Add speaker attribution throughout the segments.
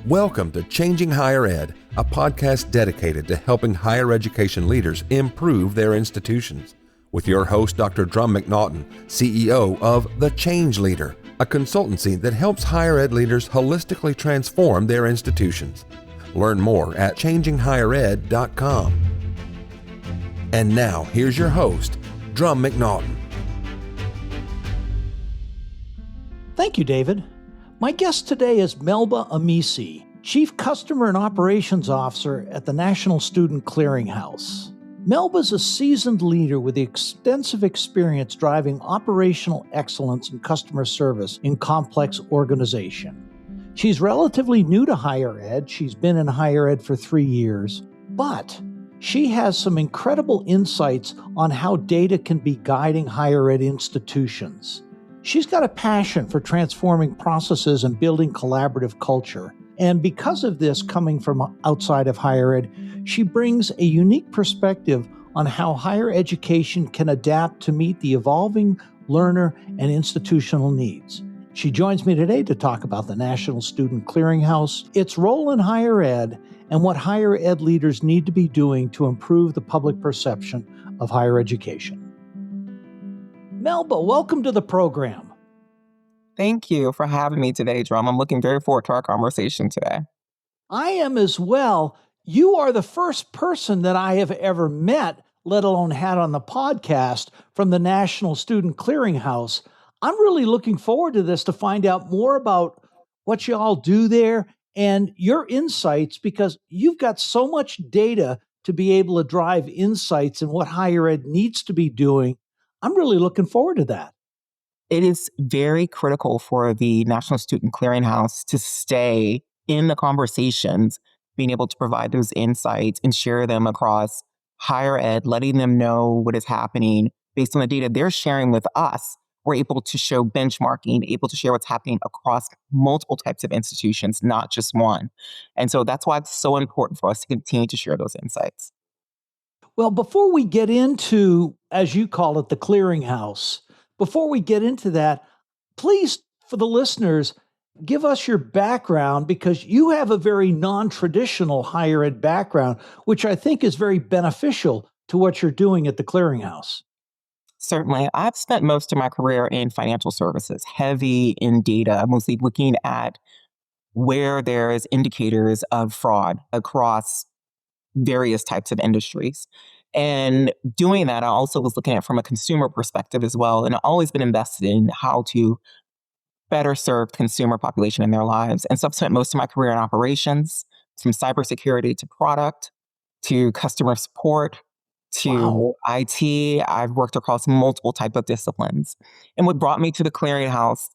Speaker 1: Welcome to Changing Higher Ed, a podcast dedicated to helping higher education leaders improve their institutions. With your host, Dr. Drumm McNaughton, CEO of The Change Leader, a consultancy that helps higher ed leaders holistically transform their institutions. Learn more at changinghighered.com. And now, here's your host, Drumm McNaughton.
Speaker 2: Thank you, David. My guest today is Melba Amissi, Chief Customer and Operations Officer at the National Student Clearinghouse. Melba is a seasoned leader with extensive experience driving operational excellence and customer service in complex organization. She's relatively new to higher ed. She's been in higher ed for 3 years, but she has some incredible insights on how data can be guiding higher ed institutions. She's got a passion for transforming processes and building collaborative culture. And because of this, coming from outside of higher ed, she brings a unique perspective on how higher education can adapt to meet the evolving learner and institutional needs. She joins me today to talk about the National Student Clearinghouse, its role in higher ed, and what higher ed leaders need to be doing to improve the public perception of higher education. Melba, welcome to the program.
Speaker 3: Thank you for having me today, Drumm. I'm looking very forward to our conversation today.
Speaker 2: I am as well. You are the first person that I have ever met, let alone had on the podcast, from the National Student Clearinghouse. I'm really looking forward to this to find out more about what you all do there and your insights, because you've got so much data to be able to drive insights in what higher ed needs to be doing. I'm really looking forward to that.
Speaker 3: It is very critical for the National Student Clearinghouse to stay in the conversations, being able to provide those insights and share them across higher ed, letting them know what is happening based on the data they're sharing with us. We're able to show benchmarking, able to share what's happening across multiple types of institutions, not just one. And so that's why it's so important for us to continue to share those insights.
Speaker 2: Well, before we get into, as you call it, the clearinghouse, before we get into that, please, for the listeners, give us your background, because you have a very non-traditional higher ed background, which I think is very beneficial to what you're doing at the clearinghouse.
Speaker 3: Certainly. I've spent most of my career in financial services, heavy in data, mostly looking at where there's indicators of fraud across various types of industries. And doing that, I also was looking at it from a consumer perspective as well. And I've always been invested in how to better serve consumer population in their lives. And so I've spent most of my career in operations, from cybersecurity to product, to customer support, to IT. I've worked across multiple types of disciplines. And what brought me to the clearinghouse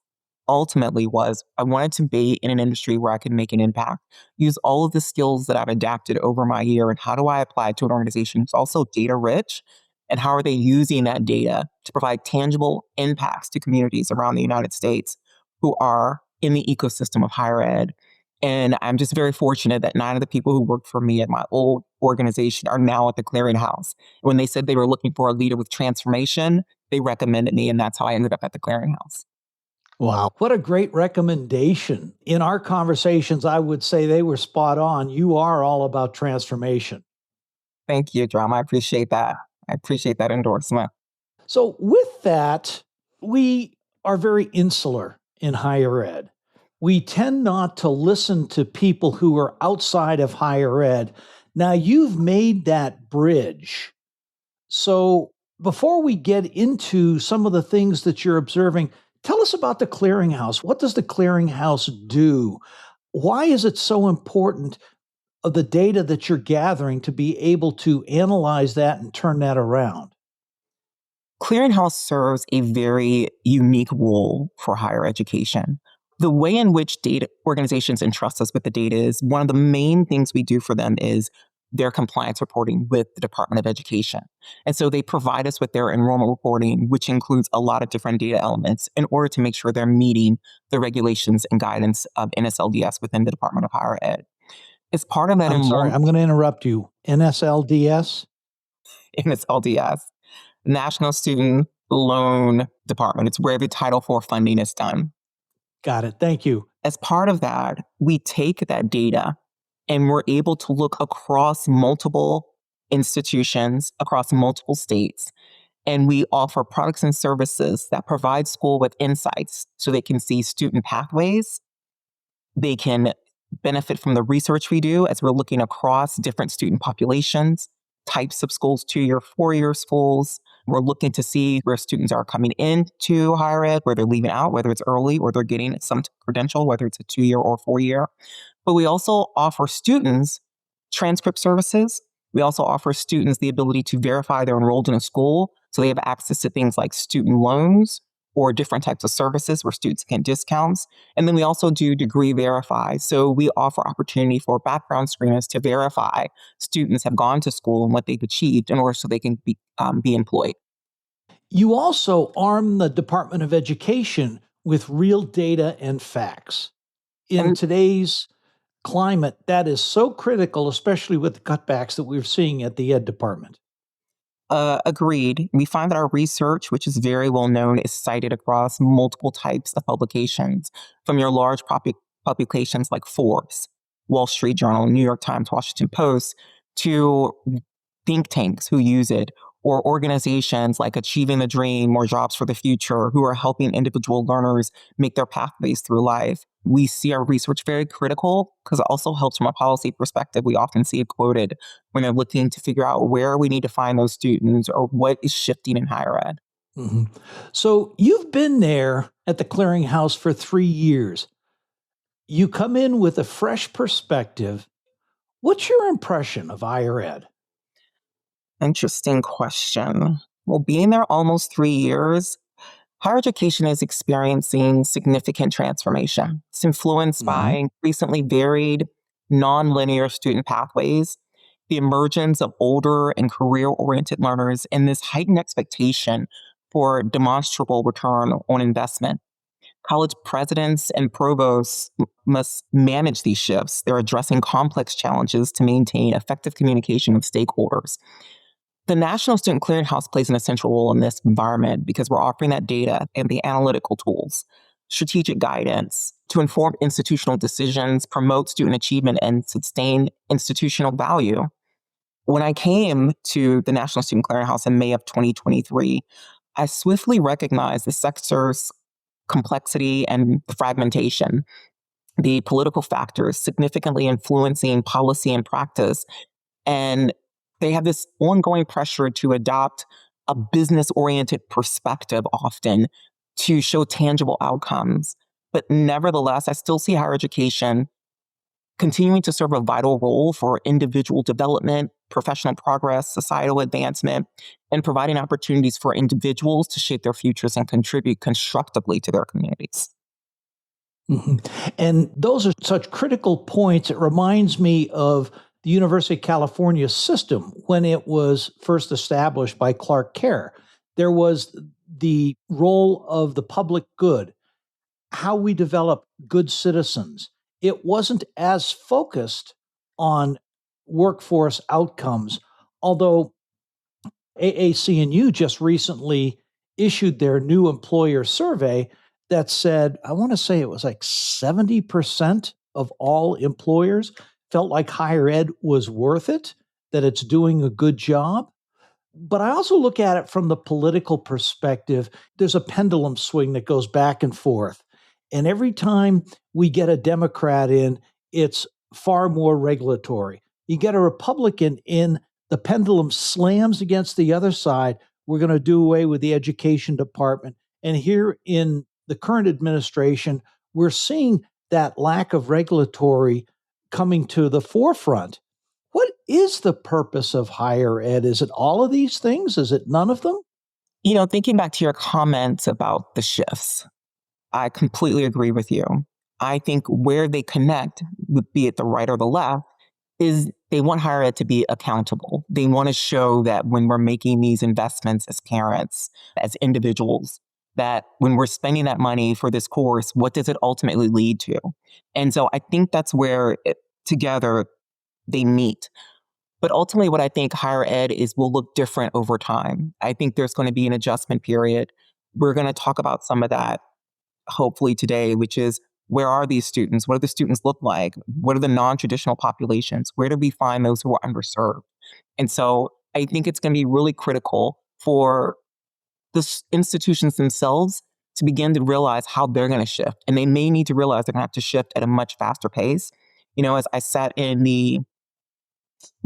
Speaker 3: ultimately was I wanted to be in an industry where I could make an impact, use all of the skills that I've adapted over my year, and how do I apply it to an organization who's also data rich, and how are they using that data to provide tangible impacts to communities around the United States who are in the ecosystem of higher ed. And I'm just very fortunate that 9 of the people who worked for me at my old organization are now at the clearinghouse. When they said they were looking for a leader with transformation, they recommended me, and that's how I ended up at the clearinghouse.
Speaker 2: Wow. What a great recommendation. In our conversations, I would say they were spot on. You are all about transformation.
Speaker 3: Thank you, Drumm. I appreciate that. I appreciate that endorsement.
Speaker 2: So with that, we are very insular in higher ed. We tend not to listen to people who are outside of higher ed. Now, you've made that bridge. So before we get into some of the things that you're observing, tell us about the clearinghouse. What does the clearinghouse do? Why is it so important of the data that you're gathering to be able to analyze that and turn that around?
Speaker 3: Clearinghouse serves a very unique role for higher education. The way in which data organizations entrust us with the data is one of the main things we do for them is their compliance reporting with the Department of Education. And so they provide us with their enrollment reporting, which includes a lot of different data elements in order to make sure they're meeting the regulations and guidance of NSLDS within the Department of Higher Ed. It's part of that
Speaker 2: I'm sorry, I'm going to interrupt you. NSLDS?
Speaker 3: NSLDS, National Student Loan Department. It's where the Title IV funding is done.
Speaker 2: Got it. Thank you.
Speaker 3: As part of that, we take that data and we're able to look across multiple institutions, across multiple states, and we offer products and services that provide school with insights so they can see student pathways. They can benefit from the research we do as we're looking across different student populations, types of schools, 2-year, 4-year schools. We're looking to see where students are coming into higher ed, where they're leaving out, whether it's early or they're getting some credential, whether it's a 2-year or 4-year. But we also offer students transcript services. We also offer students the ability to verify they're enrolled in a school. So they have access to things like student loans or different types of services where students get discounts. And then we also do degree verify. So we offer opportunity for background screeners to verify students have gone to school and what they've achieved in order so they can be employed.
Speaker 2: You also arm the Department of Education with real data and facts. In today's climate, that is so critical, especially with the cutbacks that we're seeing at the Ed Department.
Speaker 3: Agreed. We find that our research, which is very well known, is cited across multiple types of publications, from your large publications like Forbes, Wall Street Journal, New York Times, Washington Post, to think tanks who use it, or organizations like Achieving the Dream or Jobs for the Future, who are helping individual learners make their pathways through life. We see our research very critical because it also helps from a policy perspective. We often see it quoted when they're looking to figure out where we need to find those students or what is shifting in higher ed.
Speaker 2: Mm-hmm. So you've been there at the clearinghouse for 3 years. You come in with a fresh perspective. What's your impression of higher ed?
Speaker 3: Interesting question. Well, being there almost 3 years, higher education is experiencing significant transformation. It's influenced by increasingly varied, nonlinear student pathways, the emergence of older and career-oriented learners, and this heightened expectation for demonstrable return on investment. College presidents and provosts must manage these shifts. They're addressing complex challenges to maintain effective communication with stakeholders. The National Student Clearinghouse plays an essential role in this environment because we're offering that data and the analytical tools, strategic guidance to inform institutional decisions, promote student achievement, and sustain institutional value. When I came to the National Student Clearinghouse in May of 2023, I swiftly recognized the sector's complexity and fragmentation, the political factors significantly influencing policy and practice. And they have this ongoing pressure to adopt a business-oriented perspective often to show tangible outcomes. But nevertheless, I still see higher education continuing to serve a vital role for individual development, professional progress, societal advancement, and providing opportunities for individuals to shape their futures and contribute constructively to their communities.
Speaker 2: Mm-hmm. And those are such critical points. It reminds me of the University of California system when it was first established by Clark Kerr. There was the role of the public good, how we develop good citizens. It wasn't as focused on workforce outcomes, although AAC&U just recently issued their new employer survey that said, I want to say it was like 70% of all employers felt like higher ed was worth it, that it's doing a good job. But I also look at it from the political perspective. There's a pendulum swing that goes back and forth. And every time we get a Democrat in, it's far more regulatory. You get a Republican in, the pendulum slams against the other side. We're going to do away with the education department. And here in the current administration, we're seeing that lack of regulatory coming to the forefront. What is the purpose of higher ed? Is it all of these things? Is it none of them?
Speaker 3: You know, thinking back to your comments about the shifts, I completely agree with you. I think where they connect, be it the right or the left, is they want higher ed to be accountable. They want to show that when we're making these investments as parents, as individuals, that when we're spending that money for this course, what does it ultimately lead to? And so I think that's where together they meet. But ultimately, what I think higher ed is will look different over time. I think there's going to be an adjustment period. We're going to talk about some of that hopefully today, which is, where are these students? What do the students look like? What are the non-traditional populations? Where do we find those who are underserved? And so I think it's going to be really critical for the institutions themselves to begin to realize how they're going to shift. And they may need to realize they're going to have to shift at a much faster pace. As I sat in the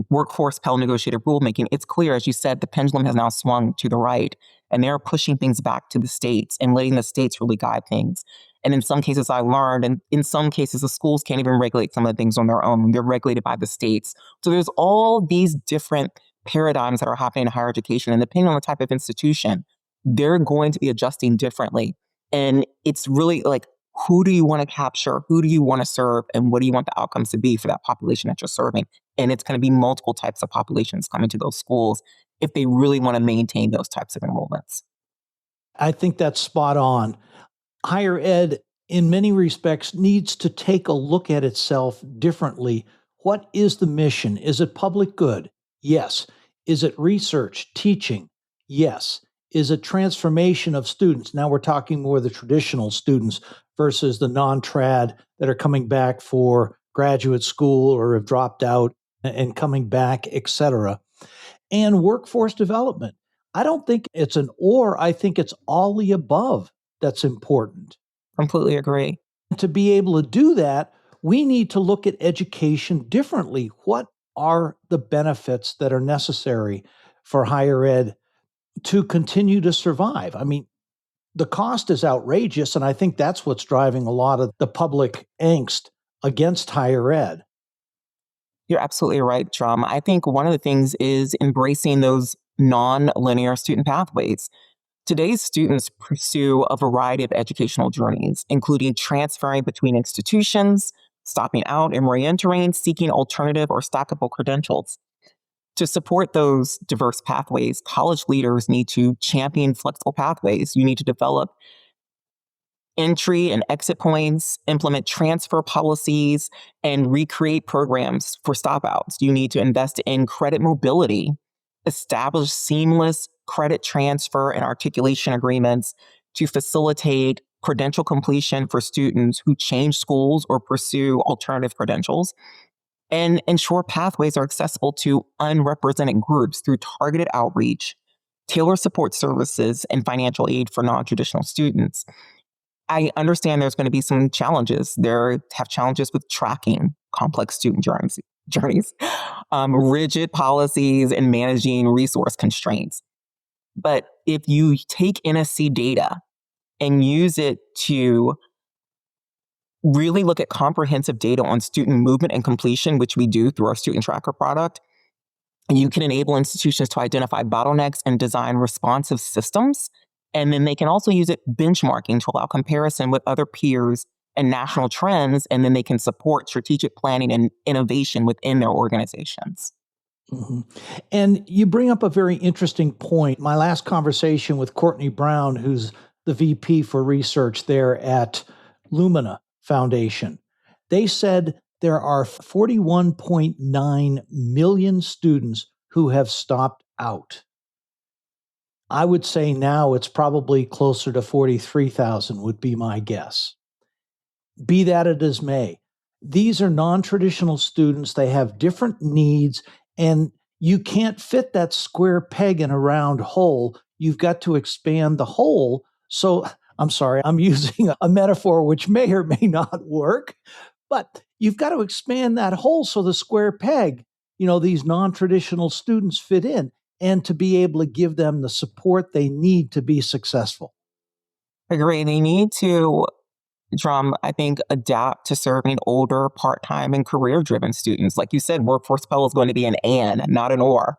Speaker 3: workforce Pell negotiated rulemaking, it's clear, as you said, the pendulum has now swung to the right, and they're pushing things back to the states and letting the states really guide things. And in some cases, I learned, and in some cases, the schools can't even regulate some of the things on their own. They're regulated by the states. So there's all these different paradigms that are happening in higher education, and depending on the type of institution, they're going to be adjusting differently. And it's really like, who do you want to capture? Who do you want to serve? And what do you want the outcomes to be for that population that you're serving? And it's going to be multiple types of populations coming to those schools if they really want to maintain those types of enrollments.
Speaker 2: I think that's spot on. Higher ed, in many respects, needs to take a look at itself differently. What is the mission? Is it public good? Yes. Is it research, teaching? Yes. Is it transformation of students? Now we're talking more the traditional students versus the non-trad that are coming back for graduate school or have dropped out and coming back, et cetera. And workforce development. I don't think it's an or, I think it's all the above that's important.
Speaker 3: Completely agree.
Speaker 2: To be able to do that, we need to look at education differently. What are the benefits that are necessary for higher ed to continue to survive? I mean, the cost is outrageous, and I think that's what's driving a lot of the public angst against higher ed.
Speaker 3: You're absolutely right, Drumm. I think one of the things is embracing those non-linear student pathways. Today's students pursue a variety of educational journeys, including transferring between institutions, stopping out and re-entering, seeking alternative or stackable credentials. To support those diverse pathways, college leaders need to champion flexible pathways. You need to develop entry and exit points, implement transfer policies, and recreate programs for stop-outs. You need to invest in credit mobility, establish seamless credit transfer and articulation agreements to facilitate credential completion for students who change schools or pursue alternative credentials, and ensure pathways are accessible to unrepresented groups through targeted outreach, tailored support services, and financial aid for non-traditional students. I understand there's going to be some challenges. There have challenges with tracking complex student journeys, rigid policies, and managing resource constraints. But if you take NSC data and use it to really look at comprehensive data on student movement and completion, which we do through our student tracker product, you can enable institutions to identify bottlenecks and design responsive systems. And then they can also use it benchmarking to allow comparison with other peers and national trends. And then they can support strategic planning and innovation within their organizations.
Speaker 2: Mm-hmm. And you bring up a very interesting point. My last conversation with Courtney Brown, who's the VP for research there at Lumina Foundation, they said there are 41.9 million students who have stopped out. I would say now it's probably closer to 43,000 would be my guess. Be that as may, these are non-traditional students. They have different needs, and you can't fit that square peg in a round hole. You've got to expand the hole. So I'm sorry, I'm using a metaphor which may or may not work, but you've got to expand that hole so the square peg, these non-traditional students fit in, and to be able to give them the support they need to be successful.
Speaker 3: I agree. They need to, Drumm, I think, adapt to serving older, part-time, and career-driven students. Like you said, Workforce Pell is going to be an and, not an or.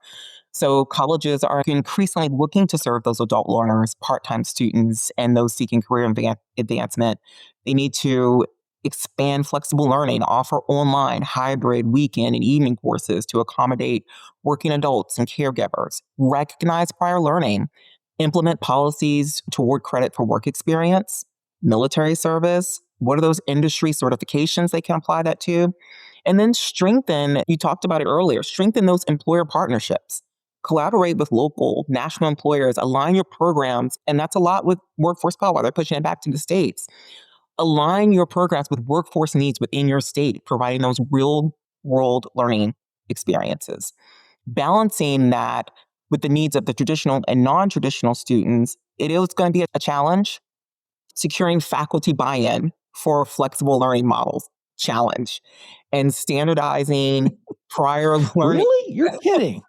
Speaker 3: So colleges are increasingly looking to serve those adult learners, part-time students, and those seeking career advancement. They need to expand flexible learning, offer online, hybrid, weekend, and evening courses to accommodate working adults and caregivers, recognize prior learning, implement policies toward credit for work experience, military service. What are those industry certifications they can apply that to? And then strengthen, you talked about it earlier, strengthen those employer partnerships. Collaborate with local, national employers, align your programs. And that's a lot with Workforce Pell, while they're pushing it back to the states. Align your programs with workforce needs within your state, providing those real world learning experiences. Balancing that with the needs of the traditional and non-traditional students, it is going to be a challenge. Securing faculty buy-in for flexible learning models, challenge. And standardizing prior learning.
Speaker 2: Really? You're kidding.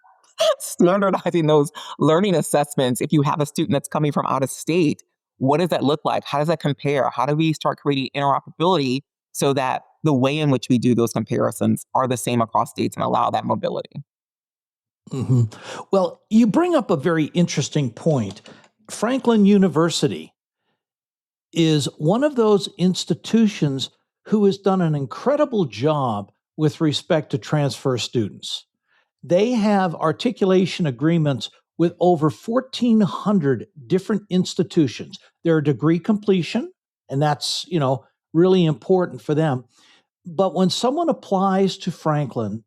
Speaker 3: Standardizing those learning assessments. If you have a student that's coming from out of state, what does that look like? How does that compare? How do we start creating interoperability so that the way in which we do those comparisons are the same across states and allow that mobility?
Speaker 2: Mm-hmm. Well, you bring up a very interesting point. Franklin University is one of those institutions who has done an incredible job with respect to transfer students. They have articulation agreements with over 1,400 different institutions. They're degree completion, and that's, really important for them. But when someone applies to Franklin,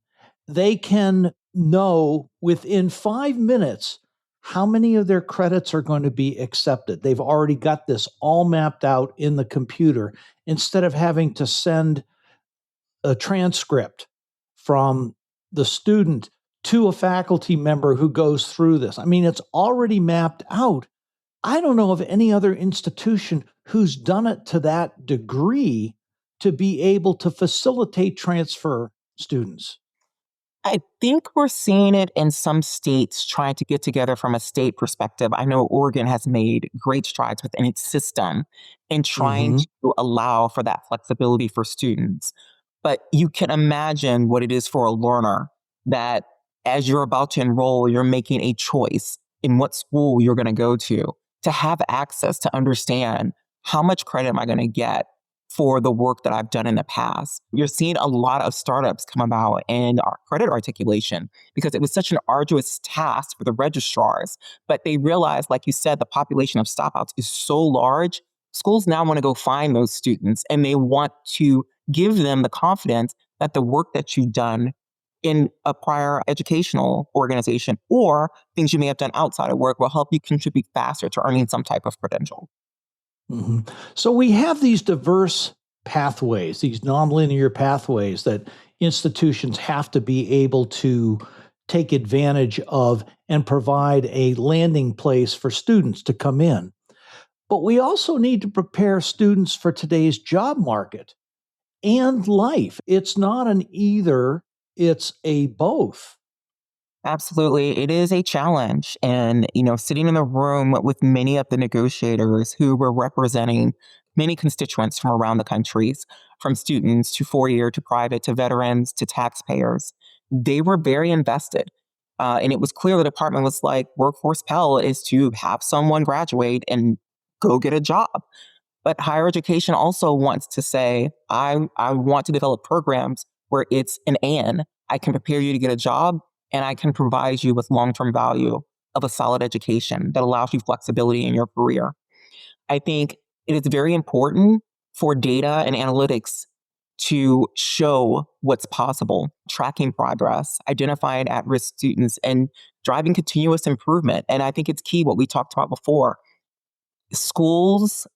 Speaker 2: they can know within 5 minutes how many of their credits are going to be accepted. They've already got this all mapped out in the computer instead of having to send a transcript from the student to a faculty member who goes through this. I mean, it's already mapped out. I don't know of any other institution who's done it to that degree to be able to facilitate transfer students.
Speaker 3: I think we're seeing it in some states trying to get together from a state perspective. I know Oregon has made great strides within its system in trying to allow for that flexibility for students. But you can imagine what it is for a learner that as you're about to enroll, you're making a choice in what school you're going to go to have access to understand how much credit am I going to get for the work that I've done in the past. You're seeing a lot of startups come about in our credit articulation because it was such an arduous task for the registrars. But they realized, like you said, the population of stopouts is so large. Schools now want to go find those students and they want to give them the confidence that the work that you've done in a prior educational organization or things you may have done outside of work will help you contribute faster to earning some type of credential.
Speaker 2: Mm-hmm. So we have these diverse pathways, these nonlinear pathways that institutions have to be able to take advantage of and provide a landing place for students to come in. But we also need to prepare students for today's job market and life. It's not an either, it's a both.
Speaker 3: Absolutely. It is a challenge. And, sitting in the room with many of the negotiators who were representing many constituents from around the countries, from students to four-year to private to veterans to taxpayers, they were very invested. And it was clear the department was like, Workforce Pell is to have someone graduate and go get a job. But higher education also wants to say, I want to develop programs where it's an and. I can prepare you to get a job and I can provide you with long-term value of a solid education that allows you flexibility in your career. I think it is very important for data and analytics to show what's possible, tracking progress, identifying at-risk students, and driving continuous improvement. And I think it's key what we talked about before. Schools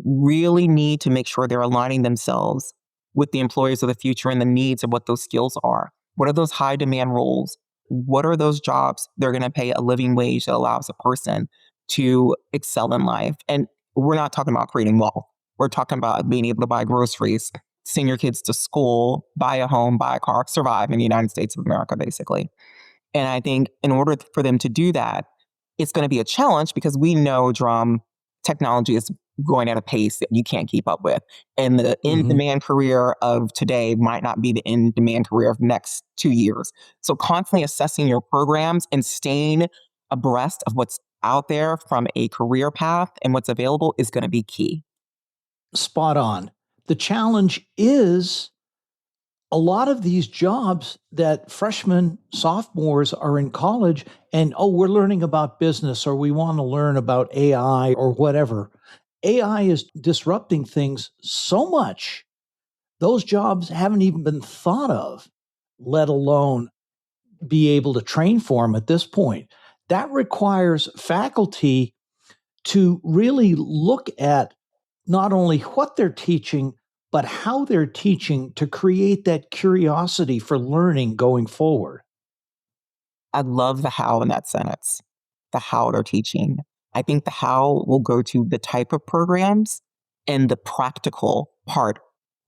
Speaker 3: really need to make sure they're aligning themselves with the employers of the future and the needs of what those skills are. What are those high demand roles? What are those jobs they're going to pay a living wage that allows a person to excel in life? And we're not talking about creating wealth. We're talking about being able to buy groceries, send your kids to school, buy a home, buy a car, survive in the United States of America, basically. And I think in order for them to do that, it's going to be a challenge because we know, Drumm, technology is going at a pace that you can't keep up with. And the in-demand career of today might not be the in-demand career of next 2 years. So constantly assessing your programs and staying abreast of what's out there from a career path and what's available is going to be key.
Speaker 2: Spot on. The challenge is a lot of these jobs that freshmen, sophomores are in college and, we're learning about business or we want to learn about AI or whatever. AI is disrupting things so much. Those jobs haven't even been thought of, let alone be able to train for them at this point. That requires faculty to really look at not only what they're teaching, but how they're teaching to create that curiosity for learning going forward.
Speaker 3: I love the how in that sentence, the how they're teaching. I think the how will go to the type of programs and the practical part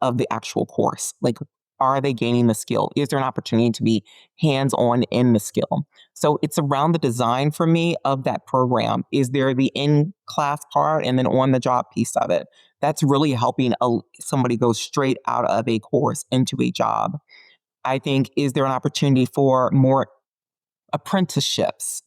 Speaker 3: of the actual course. Like, are they gaining the skill? Is there an opportunity to be hands-on in the skill? So it's around the design for me of that program. Is there the in-class part and then on-the-job piece of it? That's really helping somebody go straight out of a course into a job. I think, is there an opportunity for more apprenticeships?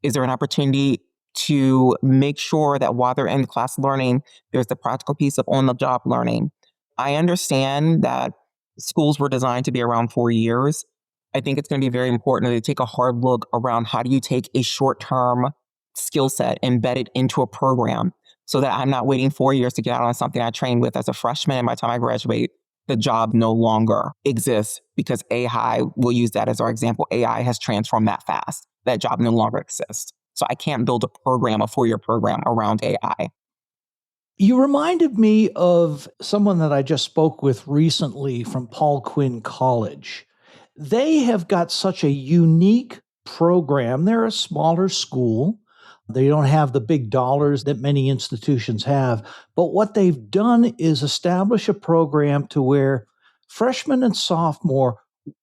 Speaker 3: Is there an opportunity to make sure that while they're in class learning, there's the practical piece of on-the-job learning? I understand that schools were designed to be around 4 years. I think it's going to be very important to take a hard look around how do you take a short-term skill set, embed it into a program so that I'm not waiting 4 years to get out on something I trained with as a freshman, and by the time I graduate, the job no longer exists because AI, we'll use that as our example, AI has transformed that fast. That job no longer exists. So I can't build a program, a 4-year program around AI.
Speaker 2: You reminded me of someone that I just spoke with recently from Paul Quinn College. They have got such a unique program. They're a smaller school. They don't have the big dollars that many institutions have. But what they've done is establish a program to where freshmen and sophomore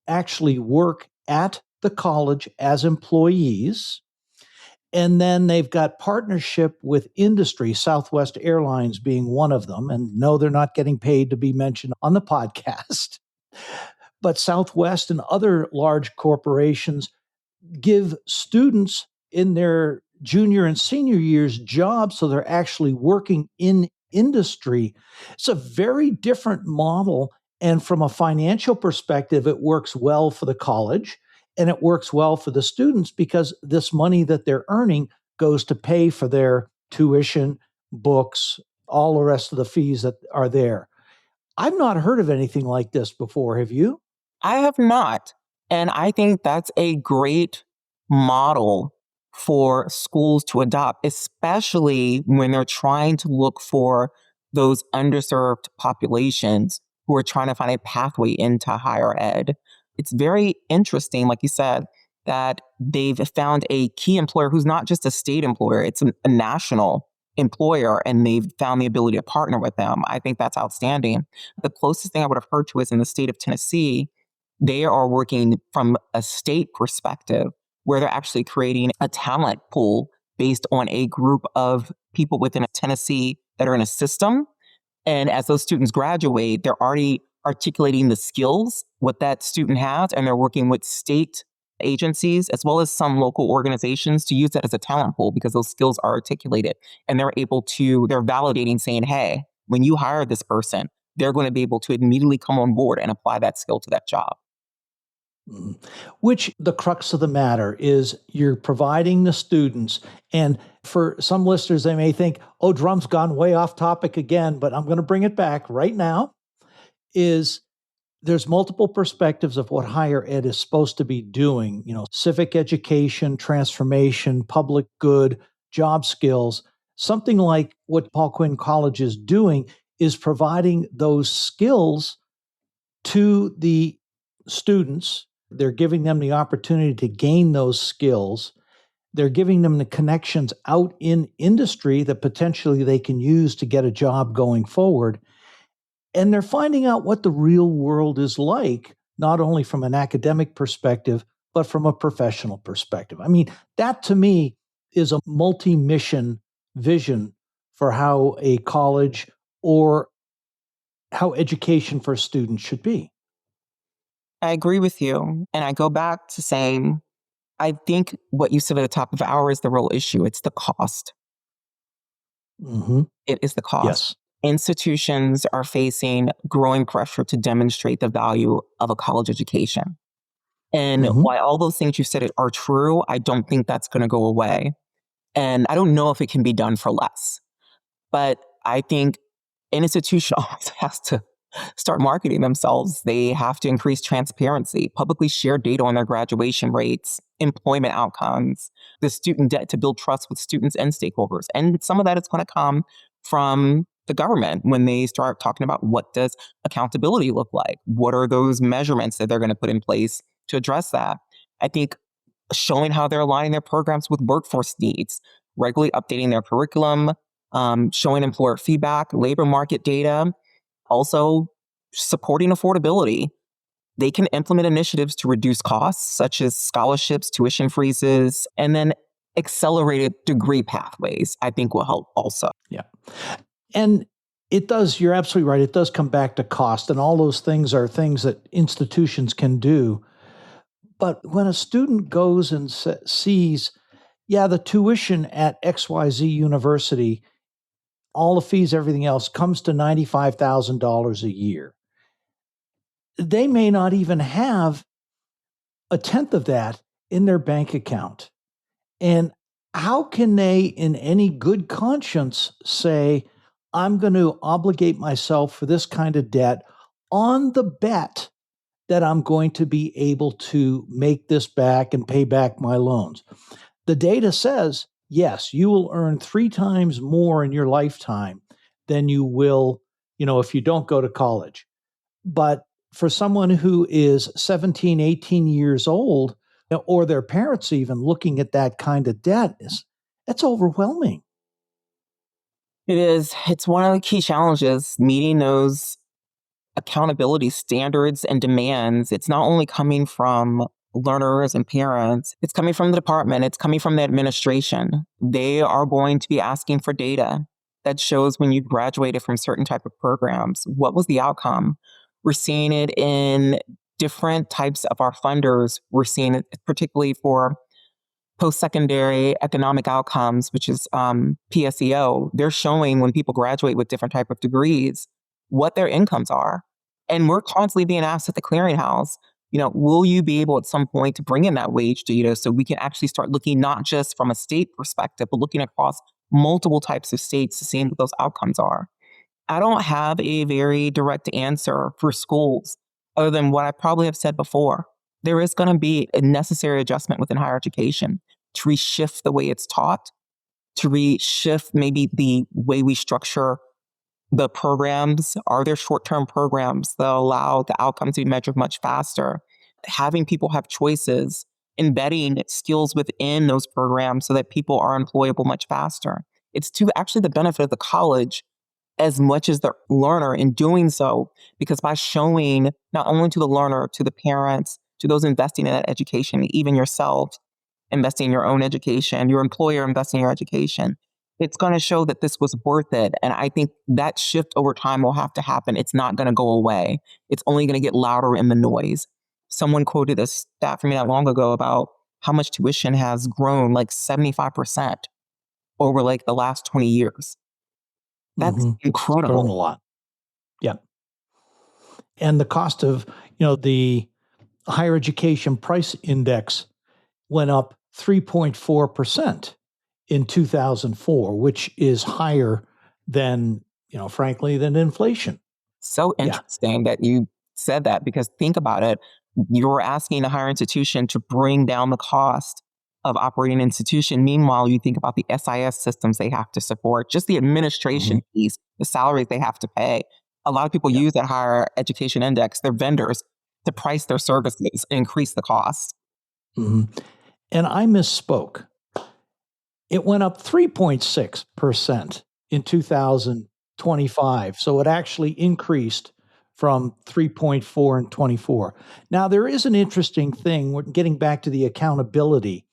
Speaker 2: actually work at the college as employees. And then they've got partnership with industry, Southwest Airlines being one of them. And no, they're not getting paid to be mentioned on the podcast. But Southwest and other large corporations give students in their junior and senior years jobs, so they're actually working in industry. It's a very different model. And from a financial perspective, it works well for the college and it works well for the students because this money that they're earning goes to pay for their tuition, books, all the rest of the fees that are there. I've not heard of anything like this before. Have you?
Speaker 3: I have not. And I think that's a great model for schools to adopt, especially when they're trying to look for those underserved populations who are trying to find a pathway into higher ed. It's very interesting, like you said, that they've found a key employer who's not just a state employer, it's a national employer, and they've found the ability to partner with them. I think that's outstanding. The closest thing I would have heard to is in the state of Tennessee. They are working from a state perspective where they're actually creating a talent pool based on a group of people within Tennessee that are in a system. And as those students graduate, they're already articulating the skills, what that student has, and they're working with state agencies as well as some local organizations to use that as a talent pool because those skills are articulated. And they're validating saying, hey, when you hire this person, they're going to be able to immediately come on board and apply that skill to that job.
Speaker 2: Which the crux of the matter is you're providing the students. And for some listeners, they may think, oh, Drumm's gone way off topic again, but I'm going to bring it back right now, is there's multiple perspectives of what higher ed is supposed to be doing, civic education, transformation, public good, job skills. Something like what Paul Quinn College is doing is providing those skills to the students. They're giving them the opportunity to gain those skills. They're giving them the connections out in industry that potentially they can use to get a job going forward. And they're finding out what the real world is like, not only from an academic perspective, but from a professional perspective. I mean, that to me is a multi-mission vision for how a college or how education for students should be.
Speaker 3: I agree with you. And I go back to saying, I think what you said at the top of the hour is the real issue. It's the cost.
Speaker 2: Mm-hmm.
Speaker 3: It is the cost.
Speaker 2: Yes.
Speaker 3: Institutions are facing growing pressure to demonstrate the value of a college education. And while all those things you said are true, I don't think that's going to go away. And I don't know if it can be done for less. But I think an institution always has to start marketing themselves. They have to increase transparency, publicly share data on their graduation rates, employment outcomes, the student debt to build trust with students and stakeholders. And some of that is going to come from the government when they start talking about what does accountability look like? What are those measurements that they're going to put in place to address that? I think showing how they're aligning their programs with workforce needs, regularly updating their curriculum, showing employer feedback, labor market data, also supporting affordability. They can implement initiatives to reduce costs, such as scholarships, tuition freezes, and then accelerated degree pathways, I think will help also.
Speaker 2: Yeah. And it does, you're absolutely right. It does come back to cost, and all those things are things that institutions can do. But when a student goes and sees, yeah, the tuition at XYZ University, all the fees, everything else comes to $95,000 a year, they may not even have a tenth of that in their bank account. And how can they, in any good conscience, say, I'm going to obligate myself for this kind of debt on the bet that I'm going to be able to make this back and pay back my loans? The data says, yes, you will earn 3 times more in your lifetime than you will, if you don't go to college. But for someone who is 17, 18 years old, or their parents even looking at that kind of debt, that's overwhelming.
Speaker 3: It is. It's one of the key challenges, meeting those accountability standards and demands. It's not only coming from learners and parents, it's coming from the department, it's coming from the administration. They are going to be asking for data that shows when you graduated from certain type of programs, what was the outcome? We're seeing it in different types of our funders. We're seeing it particularly for post-secondary economic outcomes, which is PSEO. They're showing when people graduate with different type of degrees, what their incomes are. And we're constantly being asked at the clearinghouse, will you be able at some point to bring in that wage data so we can actually start looking not just from a state perspective, but looking across multiple types of states to see what those outcomes are. I don't have a very direct answer for schools other than what I probably have said before. There is going to be a necessary adjustment within higher education to reshift the way it's taught, to reshift maybe the way we structure the programs. Are there short-term programs that allow the outcomes to be measured much faster? Having people have choices, embedding skills within those programs so that people are employable much faster. It's to actually the benefit of the college as much as the learner in doing so, because by showing not only to the learner, to the parents, to those investing in that education, even yourself investing in your own education, your employer investing in your education, it's going to show that this was worth it. And I think that shift over time will have to happen. It's not going to go away. It's only going to get louder in the noise. Someone quoted a stat for me not long ago about how much tuition has grown, like 75% over like the last 20 years. That's incredible.
Speaker 2: It's grown a lot. Yeah. And the cost of, the higher education price index went up 3.4% in 2004, which is higher than, frankly, than inflation.
Speaker 3: So interesting that you said that, because think about it. You were asking a higher institution to bring down the cost of operating an institution. Meanwhile, you think about the SIS systems they have to support, just the administration fees, the salaries they have to pay. A lot of people use that higher education index, their vendors, to price their services and increase the cost.
Speaker 2: And I misspoke. It went up 3.6% in 2025. So it actually increased from 3.4 in 24. Now, there is an interesting thing, we're getting back to the accountability,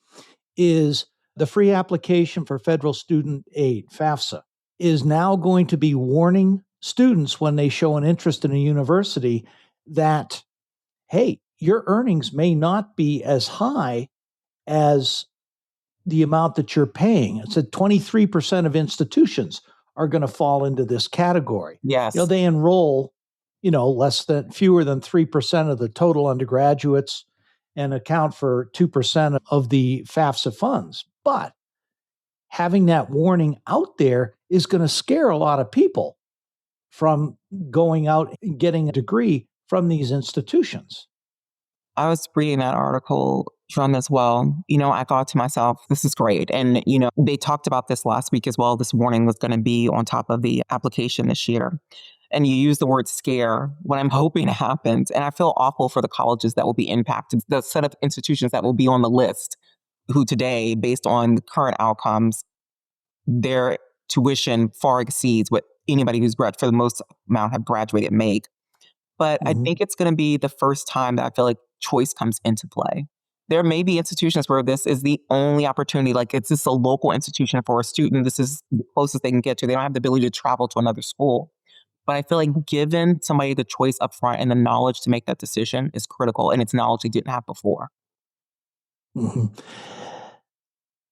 Speaker 2: is the free application for federal student aid, FAFSA, is now going to be warning students when they show an interest in a university that, hey, your earnings may not be as high as the amount that you're paying. It said 23% of institutions are going to fall into this category.
Speaker 3: Yes.
Speaker 2: They enroll, fewer than 3% of the total undergraduates and account for 2% of the FAFSA funds. But having that warning out there is going to scare a lot of people. from going out and getting a degree from these institutions.
Speaker 3: I was reading that article from as well. I thought to myself, this is great. And, they talked about this last week as well. This warning was going to be on top of the application this year. And you use the word scare, what I'm hoping happens. And I feel awful for the colleges that will be impacted, the set of institutions that will be on the list, who today, based on the current outcomes, their tuition far exceeds what anybody who's for the most amount have graduated make. But I think it's going to be the first time that I feel like choice comes into play. There may be institutions where this is the only opportunity, like it's just a local institution for a student. This is the closest they can get to. They don't have the ability to travel to another school. But I feel like giving somebody the choice up front and the knowledge to make that decision is critical. And it's knowledge they didn't have before.
Speaker 2: Mm-hmm.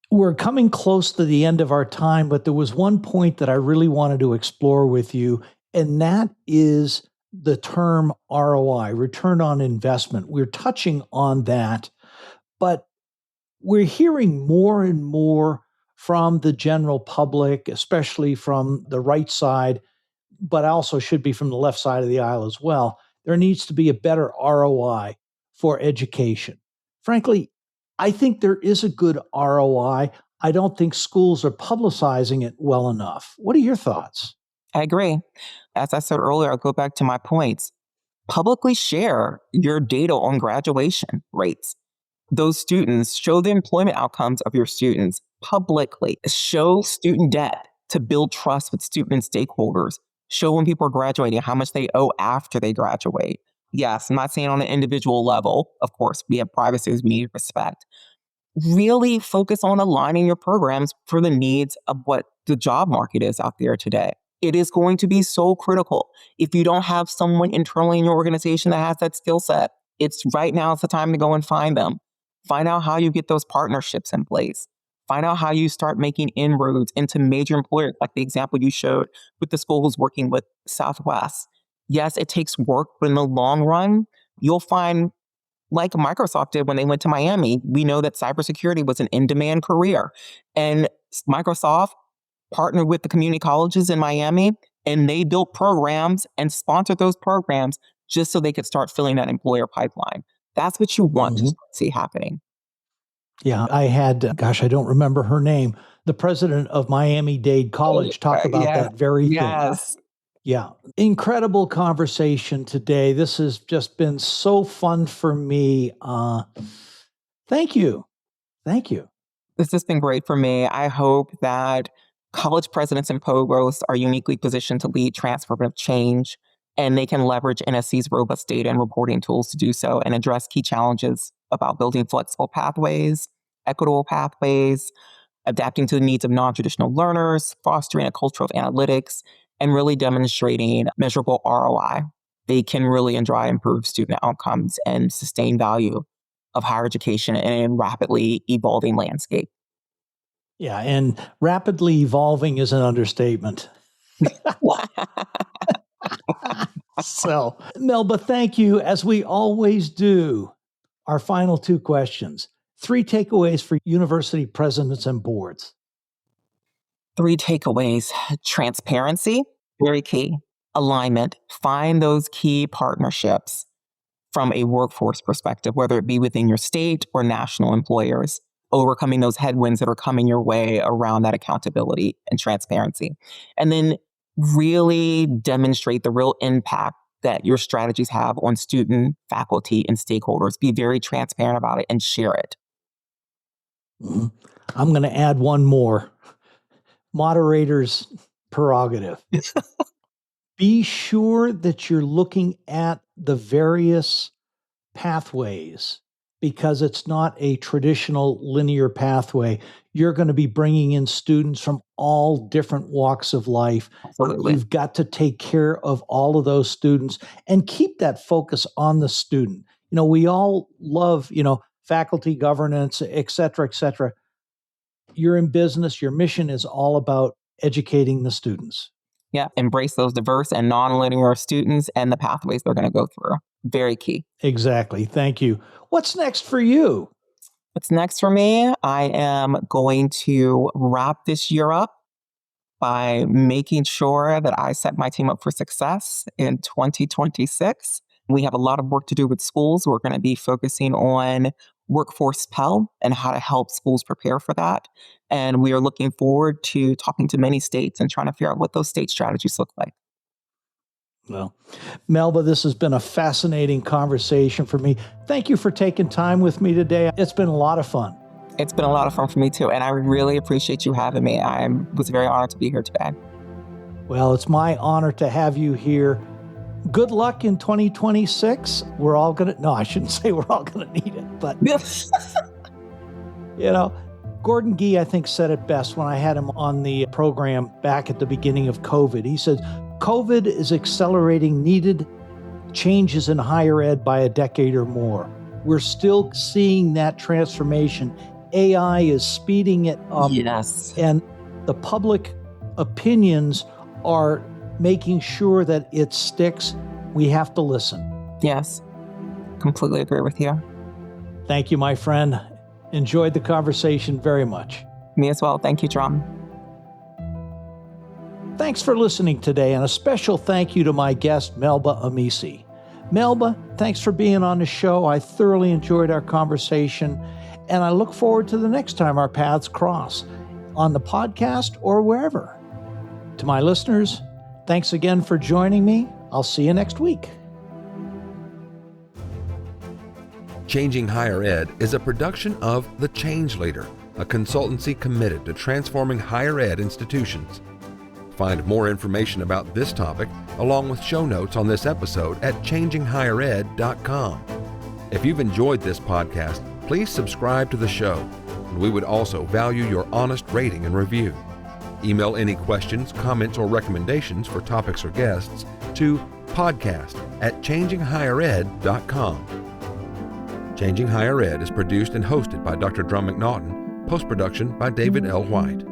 Speaker 2: We're coming close to the end of our time, but there was one point that I really wanted to explore with you, and that is the term ROI, return on investment. We're touching on that, but we're hearing more and more from the general public, especially from the right side, but also should be from the left side of the aisle as well. There needs to be a better ROI for education. Frankly, I think there is a good ROI. I don't think schools are publicizing it well enough. What are your thoughts?
Speaker 3: I agree. As I said earlier, I'll go back to my points. Publicly share your data on graduation rates. Those students, show the employment outcomes of your students publicly. Show student debt to build trust with student stakeholders. Show when people are graduating how much they owe after they graduate. Yes, I'm not saying on an individual level. Of course, we have privacy as we need respect. Really focus on aligning your programs for the needs of what the job market is out there today. It is going to be so critical. If you don't have someone internally in your organization that has that skill set, it's right now it's the time to go and find them. Find out how you get those partnerships in place. Find out how you start making inroads into major employers, like the example you showed with the school who's working with Southwest. Yes, it takes work, but in the long run, you'll find, like Microsoft did when they went to Miami, we know that cybersecurity was an in-demand career. And Microsoft partnered with the community colleges in Miami, and they built programs and sponsored those programs just so they could start filling that employer pipeline. That's what you want to see happening.
Speaker 2: Yeah, I had, I don't remember her name, the president of Miami-Dade College talk about that very thing. Yeah, incredible conversation today. This has just been so fun for me. Thank you. Thank you.
Speaker 3: This has been great for me. I hope that college presidents and provosts are uniquely positioned to lead transformative change, and they can leverage NSC's robust data and reporting tools to do so and address key challenges about building flexible pathways, equitable pathways, adapting to the needs of non-traditional learners, fostering a culture of analytics, and really demonstrating measurable ROI. They can really drive improved student outcomes and sustain value of higher education in a rapidly evolving landscape.
Speaker 2: Yeah, and rapidly evolving is an understatement. So, Melba, thank you, as we always do. Our final two questions. 3 takeaways for university presidents and boards.
Speaker 3: 3 takeaways. Transparency, very key. Alignment, find those key partnerships from a workforce perspective, whether it be within your state or national employers, overcoming those headwinds that are coming your way around that accountability and transparency. And then really demonstrate the real impact that your strategies have on student, faculty, and stakeholders. Be very transparent about it and share it.
Speaker 2: I'm going to add one more. Moderator's prerogative. Be sure that you're looking at the various pathways, because it's not a traditional linear pathway. You're going to be bringing in students from all different walks of life.
Speaker 3: Absolutely.
Speaker 2: You've got to take care of all of those students and keep that focus on the student. We all love, faculty governance, et cetera, et cetera. You're in business. Your mission is all about educating the students.
Speaker 3: Yeah, embrace those diverse and nonlinear students and the pathways they're going to go through. Very key.
Speaker 2: Exactly. Thank you. What's next for you?
Speaker 3: What's next for me? I am going to wrap this year up by making sure that I set my team up for success in 2026. We have a lot of work to do with schools. We're going to be focusing on workforce Pell and how to help schools prepare for that. And we are looking forward to talking to many states and trying to figure out what those state strategies look like.
Speaker 2: Well, Melba, this has been a fascinating conversation for me. Thank you for taking time with me today. It's been a lot of fun.
Speaker 3: It's been a lot of fun for me too. And I really appreciate you having me. I was very honored to be here today.
Speaker 2: Well, it's my honor to have you here. Good luck in 2026. We're all going to, no, I shouldn't say we're all going to need it, but, you know, Gordon Gee, I think, said it best when I had him on the program back at the beginning of COVID. He said, COVID is accelerating needed changes in higher ed by a decade or more. We're still seeing that transformation. AI is speeding it up.
Speaker 3: Yes.
Speaker 2: And the public opinions are making sure that it sticks. We have to listen.
Speaker 3: Yes. Completely agree with you.
Speaker 2: Thank you, my friend. Enjoyed the conversation very much.
Speaker 3: Me as well. Thank you, Drumm.
Speaker 2: Thanks for listening today, and a special thank you to my guest, Melba Amissi. Melba, thanks for being on the show. I thoroughly enjoyed our conversation, and I look forward to the next time our paths cross, on the podcast or wherever. To my listeners, thanks again for joining me. I'll see you next week.
Speaker 1: Changing Higher Ed is a production of The Change Leader, a consultancy committed to transforming higher ed institutions. Find more information about this topic, along with show notes on this episode at changinghighered.com. If you've enjoyed this podcast, please subscribe to the show, and we would also value your honest rating and review. Email any questions, comments, or recommendations for topics or guests to podcast@changinghighered.com. Changing Higher Ed is produced and hosted by Dr. Drumm McNaughton, post-production by David L. White.